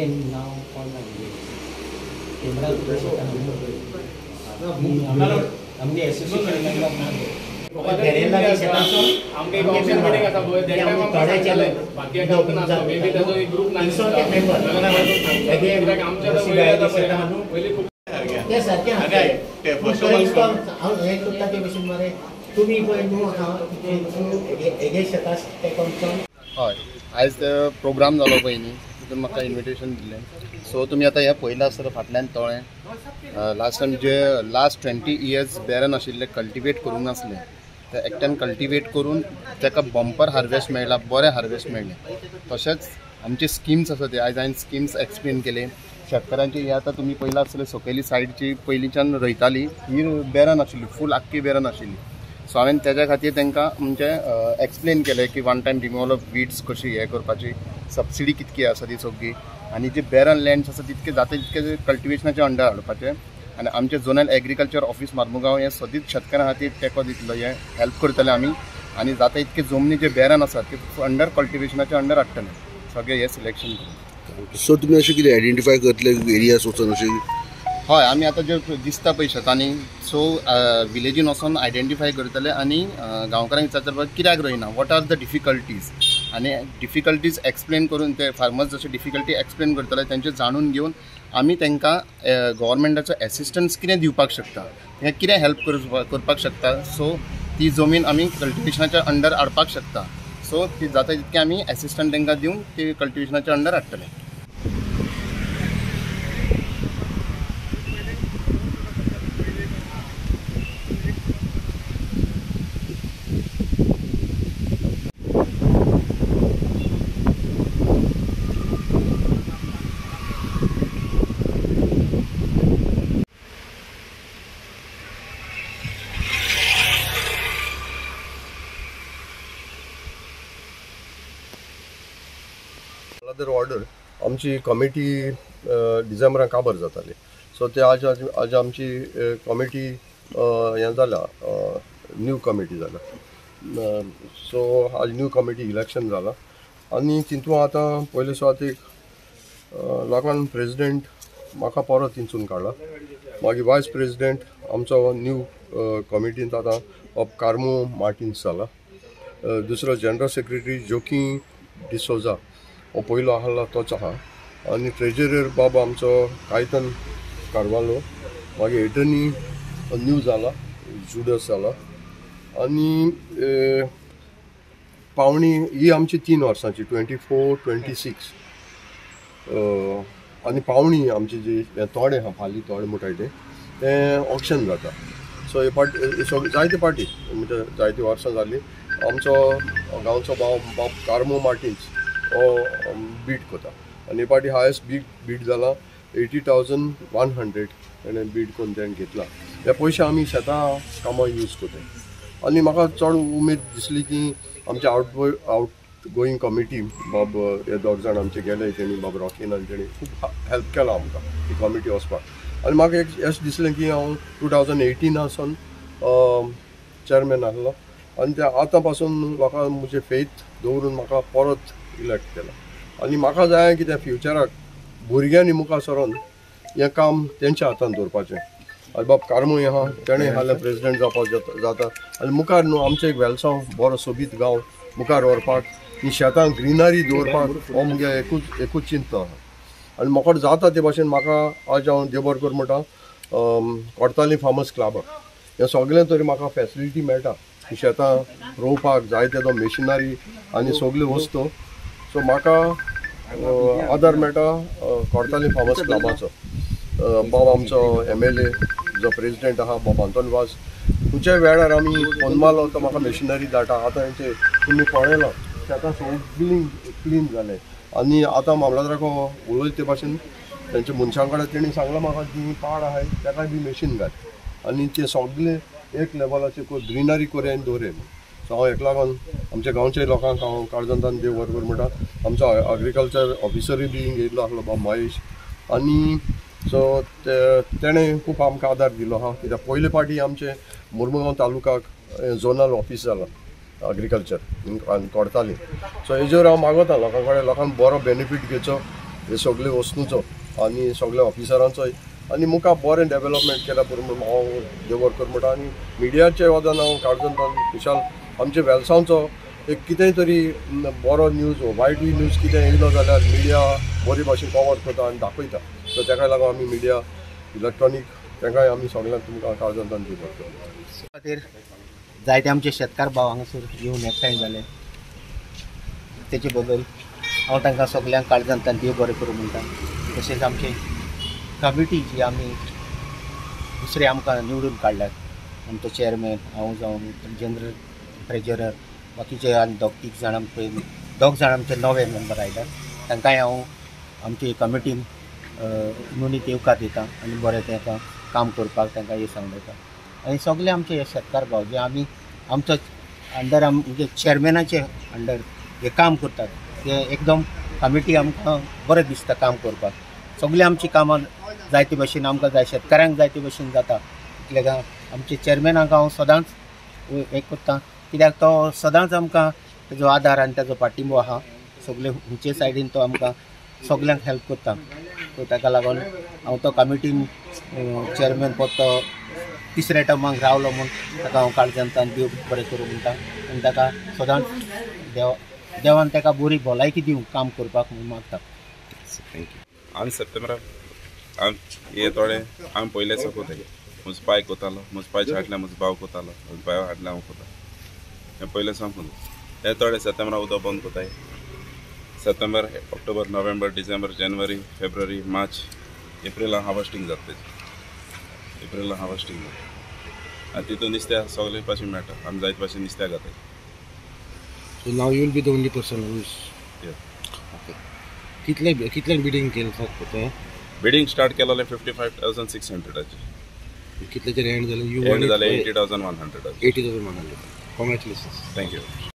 again now all my videos. Camera आमगे association member देरेला के सेटासन आमगे काउंसिल मीटिंग आसा बोय देटा थोडे चले बाकी अकाउंट आसा मे बी त्याचो एक ग्रुप नाही सो के मेंबर अगे आमच्या वेळेला पहिले खूप ते सारखे हाय ते फर्स्ट ऑफ ऑल एक कुत्ता के मशीन मारे तुम्ही पय नु हा एगे शेतास ते कोणचो हय आज प्रोग्राम जालो पयनी तितून म्हाका इन्विटेशन दिलें सो तुमी आतां हे पयला आसतना फाटल्यान तळें लास्ट टायम जे लास्ट 20 इयर्स बेरन आशिल्ले कल्टिवेट करूंक नासले ते एकट्यान कल्टिवेट करून ताका बंपर हार्वेस्ट मेळ्ळा बरें हार्वेस्ट मेळ्ळें तशेंच आमचे स्किम्स आसा ते आयज हांवें स्किम्स एक्सप्लेन केले शेतकारांची हे आतां तुमी पयला आसतले सकयली सायडची पयलींच्यान रोयताली ही बेरन आशिल्ली फूल आख्खी बेरन आशिल्ली सो हांवें तेज्या खातीर तांकां म्हणजे एक्सप्लेन केलें की one time removal of weeds कशी हे करपाची सबसिडी कितकी आसा ती सगळी आनी जे बेरन लँड्स आसा तितके जाता तितके कल्टिवेशनाच्या अंडर हाडपाचे आनी आमचे झोनल एग्रीकल्चर ऑफिस मार्मुगांव हे सदींच शेतकारां खातीर तेंको दितलो हे हेल्प करतले आमी आनी जाता इतके जमनी जे बेरन आसात ते अंडर कल्टिवेशनाच्या अंडर हाडटले सगळे हे सिलेक्शन करून सो तुमी अशें कितें आयडेंटिफाय करतले एरियाज वचून अशें हय आमी आतां जे दिसता पळय शेतांनी सो विलेजीन वचून आयडेंटिफाय करतले आनी गांवकारांक विचारतले कित्याक रोयना वॉट आर द डिफिकल्टीज आनी डिफिकल्टीज एक्सप्लेन करून ते फार्मर्स जशे डिफिकल्टी एक्सप्लेन करतले तेंचे जाणून घेवन आमी तांकां गव्हर्मेंटाचो एसिस्टन्स कितें दिवपाक शकता तांकां कितें हेल्प करपाक शकता सो ती जमीन आमी कल्टिवेशनाच्या अंडर हाडपाक शकता सो ती जाता तितके आमी एसिस्टंट तांकां दिवन ती कल्टिवेशनाच्या अंडर हाडटले ऑर्डर आमची कमिटी डिसेंबरान काबार जाताली सो ते आज आमची कमिटी हें जाल्या न्यू कमिटी जाल्या सो आज न्यू कमिटी इलेक्शन जाला आनी तितून आतां पयले सुवातेक लोकांन प्रेसिडेंट म्हाका परत तिंचून काडला मागीर वायस प्रेसिडेंट आमचो न्यू कमिटींत आतां कार्मो मार्टिन्स जाला दुसरो जनरल सेक्रेटरी जोकी डिसोजा हो पयलो आहला तोच आहा आनी ट्रेजरर बाब आमचो कायतन कारवालो मागीर एटर्नी न्यू जाला जुडस जाला आनी पावणी ही आमची 3 वर्सांची 24-26 आनी पावणी आमची जी तोडे आहा फाली तोडे म्हणटाय ते ऑक्शन जाता सो हे पार्टी जायते पार्टी म्हणजे जायती वर्सां जाली आमचो गांवचो बाब कार्मो मार्टिन्स हो बीट करता आनी हे पाटी हायस्ट बीट जाला 80,100 ताणें बीट करून तेणें घेतला हे पयशे आमी शेतां कामां यूज करता आनी म्हाका चड उमेद दिसली की आमचे आउट गोईंग कमिटी बाब हे 2 जाण आमचे गेले तेणी बाब रॉकीन आनी तेणी खूब हेल्प केला आमकां ही कमिटी वचपाक आनी म्हाका एक अशें दिसलें की हांव 2018 सावन चेअरमॅन आहलो आनी ते आतां पासून म्हाका म्हजे फेथ दवरून म्हाका परत इलेक्ट केला आनी म्हाका जाय की त्या फ्युचराक भुरग्यांनी मुखार सरोन हें काम तेंच्या हातान दवरपाचें आनी बाब कार्मूय आहा तेणें हाल्या प्रेसिडेंट जावपाक जाता आनी मुखार न्हू आमचें एक वेलसांव बरो सोबीत गांव मुखार व्हरपाक ही शेतां ग्रिनरी दवरपाक हो मुगे एकूच चिंत आहा आनी म्हाका जाता ते भाशेन म्हाका आज हांव देव बरें कर म्हणटा कोर्ताली फार्मर्स क्लबाक हें सगळें तरी म्हाका फेसिलिटी मेळटा ही शेतां रोवपाक जायते तो मेशिनरी आनी सगल्यो वस्तू सो म्हाका आदार मेळटा कोर्ताली फार्मर्स क्लबाचो बाब आमचो MLA जो प्रेसिडेंट आहा बाब आंतोन वास खंयच्याय वेळार आमी फोन मारलो तो म्हाका मेशिनरी धाडटा आतां हेंचे तुमी पळयलां शेतां सगळीं क्लीन जालें आनी आतां मामलादाराक उलयता ते भाशेन तेंच्या मनशां कडेन तेणी सांगलां म्हाका जी पाड आहाय ताका बी मेशीन घाल आनी ते सगळे एक लेवलाचे ग्रिनरी कोरेन दवरे सो हांव हेका लागून आमच्या गांवच्या लोकांक हांव काळजांतान देव बरोबर म्हणटा आमचो एग्रीकल्चर ऑफिसरूय बी येयल्लो आहलो बाब महेश आनी सो तेणें खूब आमकां आदार दिलो आहा कित्याक पयले पाटी आमचे मुर्मुगांव तालुकाक झोनल ऑफिस जाला एग्रीकल्चर कोडताली सो हेजेर हांव मागता लोकां कडेन लोकांक बरो बेनिफीट घेवचो हे सगळे वस्तूंचो आनी सगळ्या ऑफिसरांचोय आनी मुखार बरें डेव्हलपमेंट केल्या पुरो म्हणून हांव देवर कर म्हणटा आनी मिडियाचे वजन हांव काळजंतान खुशाल आमचे वेलसांवचो एक कितेंय तरी बरो न्यूज वायटूय न्यूज कितें येयलो जाल्यार मिडिया बरे भाशेन कवर करता आनी दाखयता सो ताका लागून आमी मिडिया इलेक्ट्रॉनीक तांकांय आमी सगळ्यांक तुमकां काळजंतान दिवप खातीर जायते आमचे शेतकार भाव हांगासर येवन एकठांय जाले तेचे बद्दल हांव तांकां सगळ्यांक काळजंतान देव बरें करूं म्हणटा तशेंच आमची कमिटी जी आमी दुसरे आमकां निवडून काडल्यात आमचो चेअरमॅन हांव जावन जनरल ट्रेजरर बाकीचे आनी तीग जाण दोग जाण आमचे नवे मेंबर आयल्यात तांकांय हांव आमचे कमिटीन नोंदणीक येवकार दिता आनी बरें तांकां काम करपाक तांकां हे सांगता आनी सगळे आमचे शेतकार भाव जे आमी आमचो अंडर आमचे चेअरमॅनाचे अंडर हे काम करतात ते एकदम कमिटी आमकां बरें दिसता काम करपाक सगळीं आमची कामां जायते भशेन आमकां जाय शेतकाऱ्यांक जायते भशेन जाता इतले आमचे चेअरमॅनाक हांव सदांच हे करता कित्याक तो सदांच आमकां तेजो आदार आनी तेजो पाठिंबो आहा सगळे खंयचे सायडीन तो आमकां सगल्यांक हेल्प करता सो ताका लागून हांव तो कमिटीन चेअरमॅन पद तो तिसऱ्या टर्माक रावलो म्हूण ताका हांव काळजंतान देव बरें करूं म्हणटा आनी ताका सदांच देवान ताका बरी भलायकी दिवं काम करपाक म्हूण मागता थँक्यू हांव सप्टेंबराक हे थोडे हांव पयले साकून मुजपाय कोतालो मुजपायचे हाटल्या मुजबाव कोतालो मुजबाय हाटल्या हांव कोता हें पयले साकून हे थोडे सप्टेंबरा उदक बंद कोताय September October November December January February March April harvesting जाता तेजें एप्रिल हार्वेस्टिंग जाता आनी तितून नुस्त्या सगळे भाशेन मेळटा आमी जायते भाशेन नुस्त्या घाताय So now you will be the only person who's okay. कितले बिडिंग केलं फक्त बिडिंग स्टार्ट केलेले 55,600 कितल्याचे एंड झालं एंड झाले 80,100 80,100 कॉंग्रॅच्युलेशन्स थँक्यू